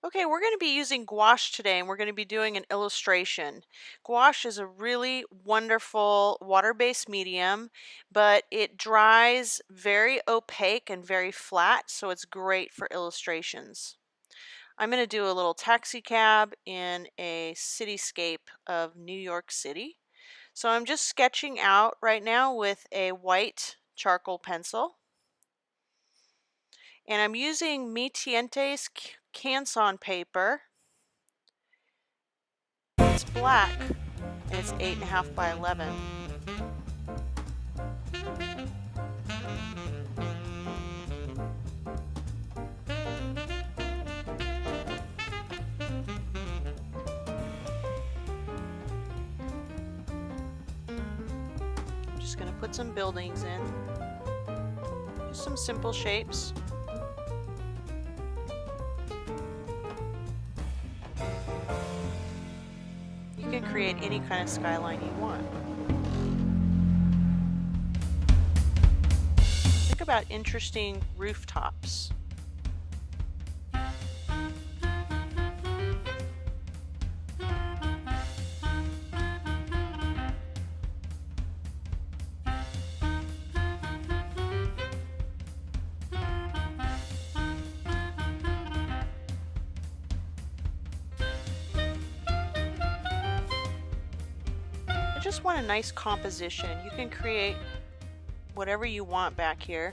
Okay, we're going to be using gouache today and we're going to be doing an illustration. Gouache is a really wonderful water-based medium, but it dries very opaque and very flat, so it's great for illustrations. I'm going to do a little taxi cab in a cityscape of New York City. So I'm just sketching out right now with a white charcoal pencil. And I'm using Mi Tiente's Canson paper. It's black and it's 8.5 by 11. I'm just going to put some buildings in. Just some simple shapes. You can create any kind of skyline you want. Think about interesting rooftops. I just want a nice composition. You can create whatever you want back here.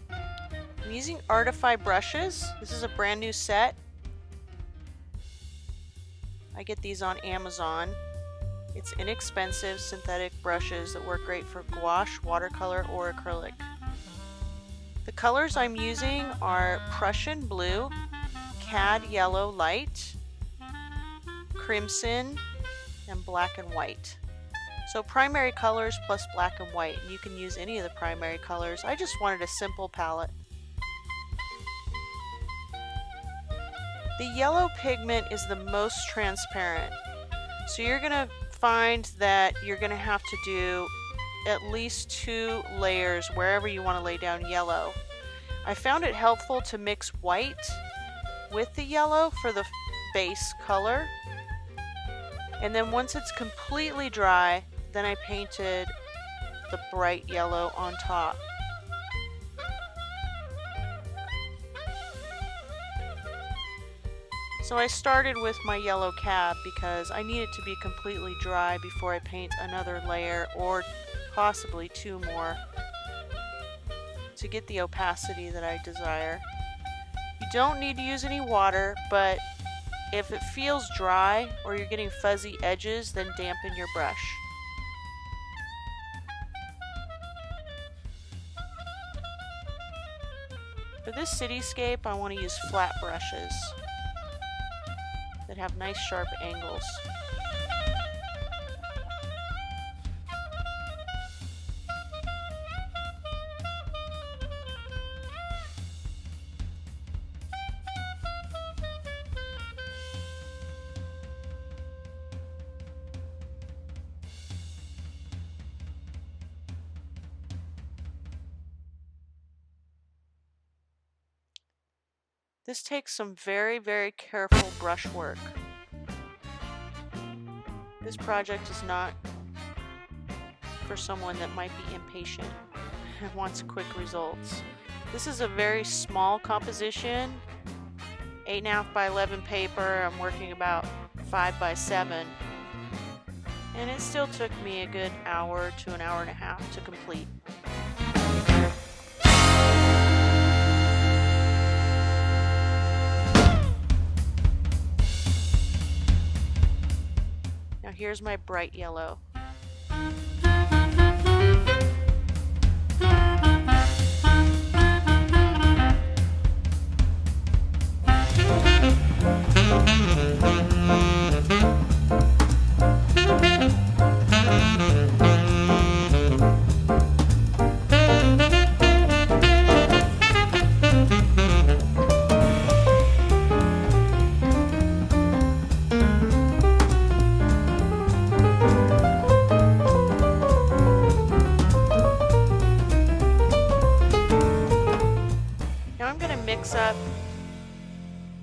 I'm using Artify brushes. This is a brand new set. I get these on Amazon. It's inexpensive synthetic brushes that work great for gouache, watercolor, or acrylic. The colors I'm using are Prussian blue, cad yellow light, crimson, and black and white. So primary colors plus black and white, and you can use any of the primary colors. I just wanted a simple palette. The yellow pigment is the most transparent, so you're going to find that you're going to have to do at least 2 layers wherever you want to lay down yellow. I found it helpful to mix white with the yellow for the base color, and then once it's completely dry, then I painted the bright yellow on top. So I started with my yellow cab because I need it to be completely dry before I paint another layer or possibly 2 more to get the opacity that I desire. You don't need to use any water, but if it feels dry or you're getting fuzzy edges, then dampen your brush. For this cityscape, I want to use flat brushes that have nice sharp angles. This takes some very, very careful brush work. This project is not for someone that might be impatient and wants quick results. This is a very small composition, 8.5 by 11 paper. I'm working about 5 by 7, and it still took me a good hour to an hour and a half to complete. Now here's my bright yellow. I'm gonna mix up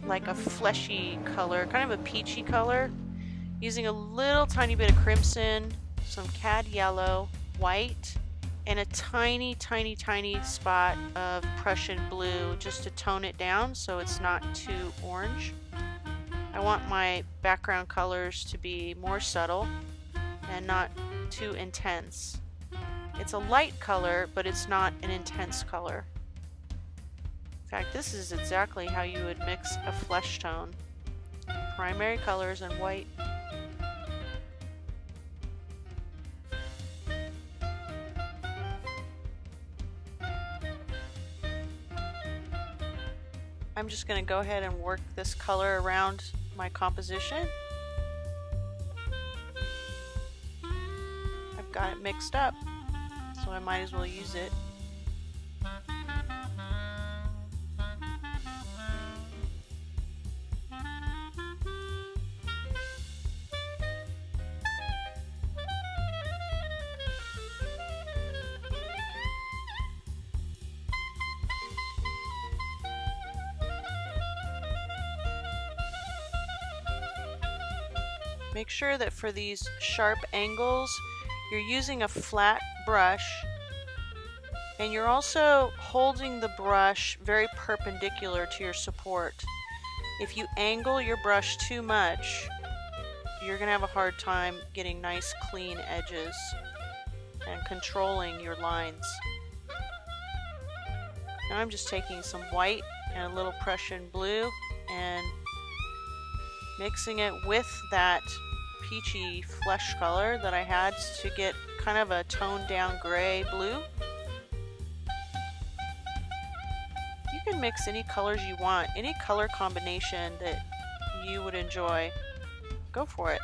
like a fleshy color, kind of a peachy color, using a little tiny bit of crimson, some cad yellow, white, and a tiny, tiny, tiny spot of Prussian blue just to tone it down so it's not too orange. I want my background colors to be more subtle and not too intense. It's a light color, but it's not an intense color. In fact, this is exactly how you would mix a flesh tone. Primary colors and white. I'm just going to go ahead and work this color around my composition. I've got it mixed up, so I might as well use it. Make sure that for these sharp angles, you're using a flat brush and you're also holding the brush very perpendicular to your support. If you angle your brush too much, you're going to have a hard time getting nice clean edges and controlling your lines. Now I'm just taking some white and a little Prussian blue and mixing it with that peachy flesh color that I had to get kind of a toned down gray blue. You can mix any colors you want, any color combination that you would enjoy. Go for it.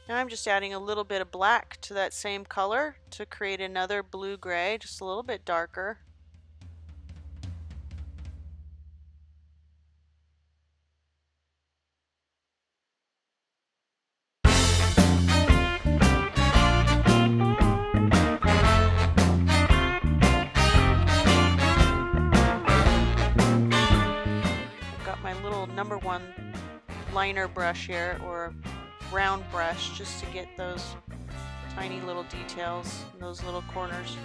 Now I'm just adding a little bit of black to that same color to create another blue-gray, just a little bit darker. I've got my little #1 liner brush here, or round brush, just to get those tiny little details in those little corners.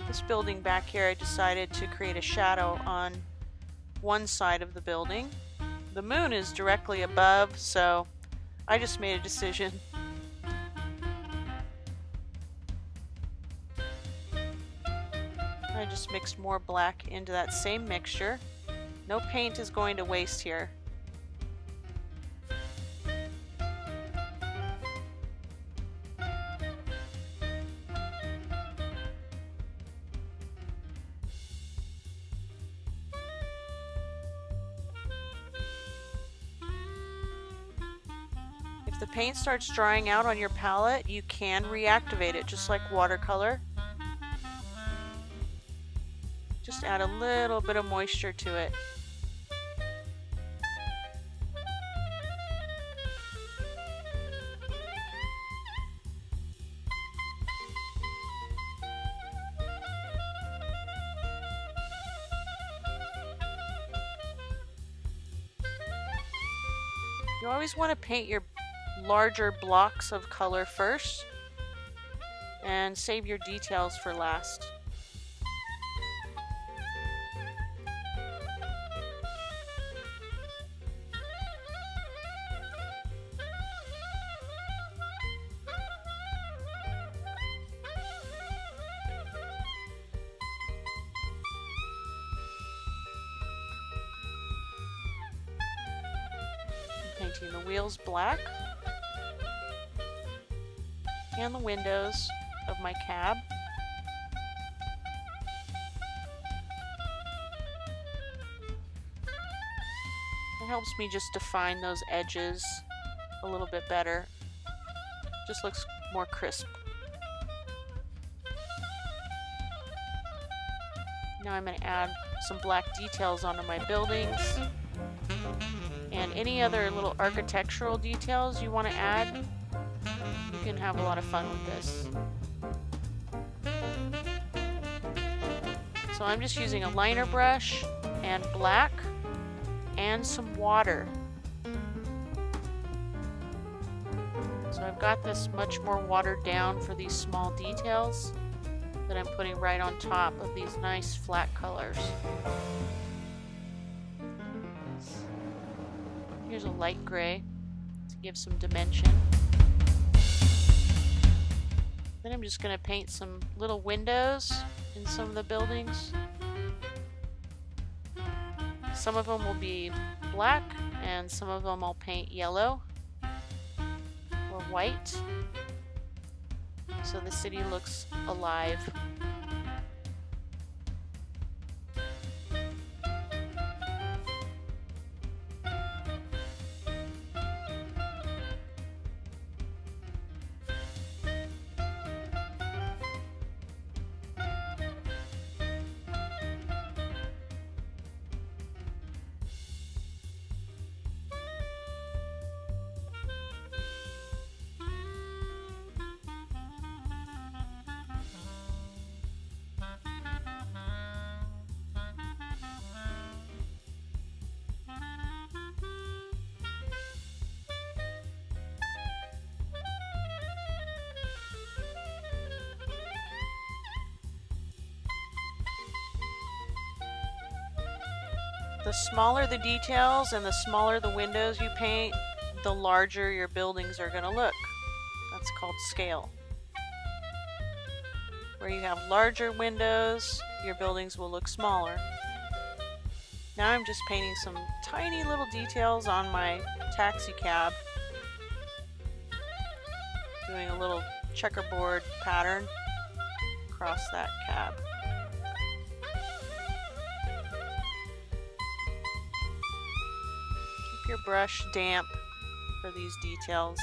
This building back here, I decided to create a shadow on one side of the building. The moon is directly above, so I just made a decision. I just mixed more black into that same mixture. No paint is going to waste here. If the paint starts drying out on your palette, you can reactivate it just like watercolor. Just add a little bit of moisture to it. You always want to paint your larger blocks of color first and save your details for last. painting the wheels black and the windows of my cab. It helps me just define those edges a little bit better. Just looks more crisp. Now I'm going to add some black details onto my buildings. And any other little architectural details you want to add, you can have a lot of fun with this. So I'm just using a liner brush and black and some water. So I've got this much more watered down for these small details that I'm putting right on top of these nice flat colors. Here's a light gray to give some dimension. Then I'm just going to paint some little windows in some of the buildings. Some of them will be black and some of them I'll paint yellow or white, so the city looks alive. The smaller the details and the smaller the windows you paint, the larger your buildings are going to look. That's called scale. Where you have larger windows, your buildings will look smaller. Now I'm just painting some tiny little details on my taxi cab. Doing a little checkerboard pattern across that cab. Your brush damp for these details.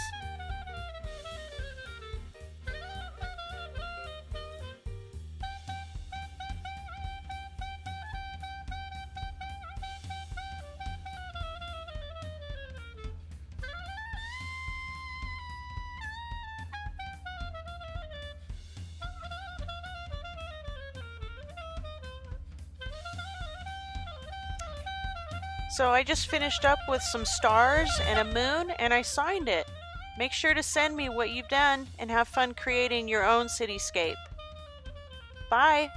So I just finished up with some stars and a moon, and I signed it. Make sure to send me what you've done and have fun creating your own cityscape. Bye!